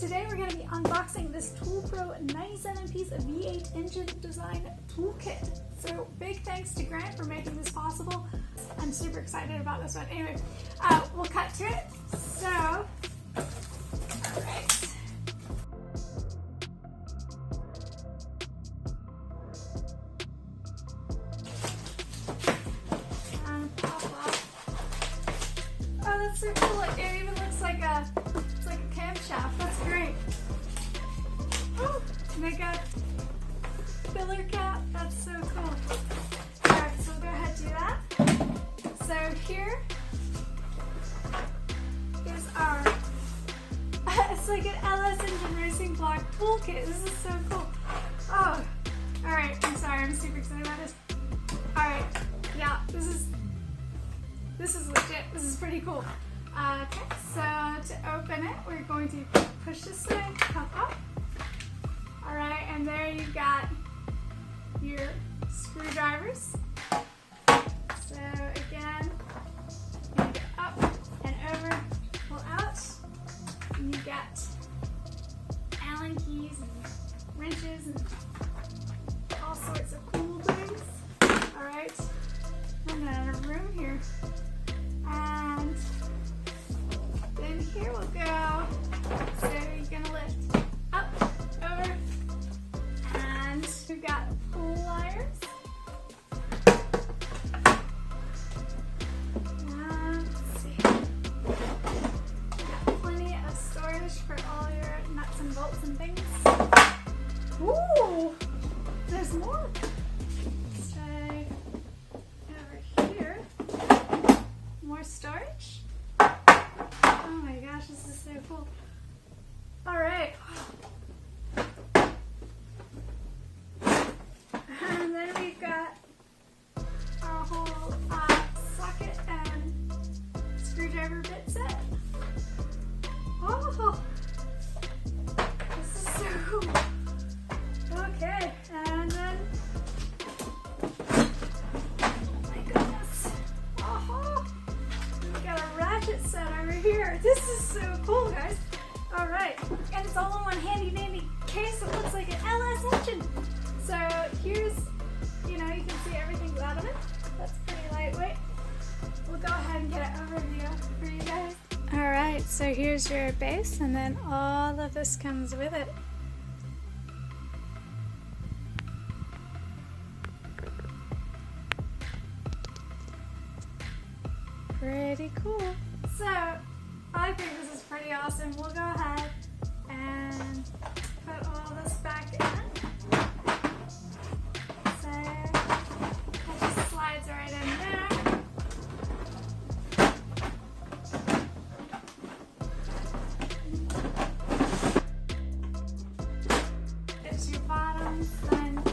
Today we're going to be unboxing this Tool Pro 97-piece V8 engine design toolkit. So big thanks to Grant for making this possible. I'm super excited about this one. Anyway, we'll cut to it. So, alright. Oh, that's so cool. It even looks like it's like a camshaft. That's great. Oh, make a filler cap. That's so cool. Alright, so we'll go ahead and do that. So here is our, it's like an LS engine racing block toolkit. This is so cool. Oh, alright, I'm sorry. I'm super excited about this. Alright, yeah, this is legit. This is pretty cool. Okay, so to open it, we're going to push this way, come up. Alright, and there you've got your screwdrivers. So again, you get up and over, pull out, and you got Allen keys and wrenches and all sorts of cool things. Alright, I'm out of room here. And then here we'll go. So you're gonna lift up, over, and we've got pull wires. Let's see. We've got plenty of storage for all your nuts and bolts and things. Ooh, there's more. Let's try over here. More storage. Oh my gosh, this is so cool. Alright. And then we've got our whole socket and screwdriver bit set. Oh, this is so cool. Okay, and then, my goodness. Oh, we've got a ratchet set over here. This is so cool, guys. Alright, and it's all in one handy dandy case. It looks like an LS engine. So here's, you can see everything out of it. That's pretty lightweight. We'll go ahead and get an overview for you guys. Alright, so here's your base, and then all of this comes with it. Pretty cool. So, I think this is pretty awesome. We'll go ahead and put all this back in. So, it just slides right in there. It's your bottoms, then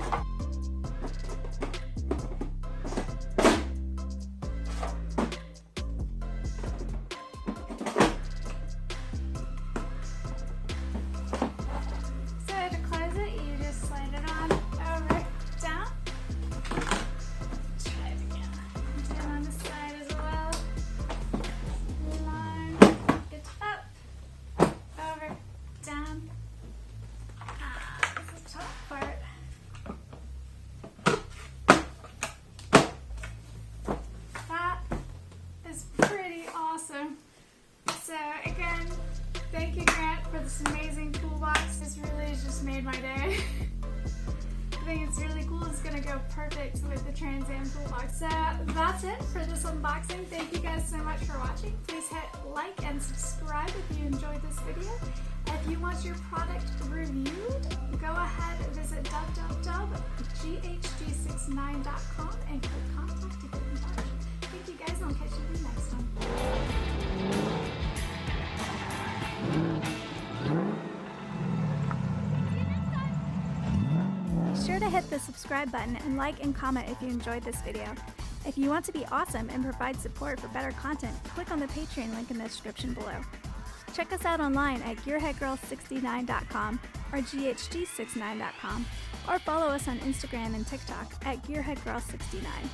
so again, thank you Grant for this amazing toolbox. This really has just made my day. I think it's really cool. It's going to go perfect with the Trans Am toolbox. So that's it for this unboxing. Thank you guys so much for watching. Please hit like and subscribe if you enjoyed this video. If you want your product reviewed, go ahead and visit www.GHG2NZ.com and click contact to get in touch. Thank you guys, and I'll catch you next time. Be sure to hit the subscribe button and like and comment if you enjoyed this video. If you want to be awesome and provide support for better content, click on the Patreon link in the description below. Check us out online at Gearheadgirl69.com or GHG2NZ.com, or follow us on Instagram and TikTok at Gearheadgirl69.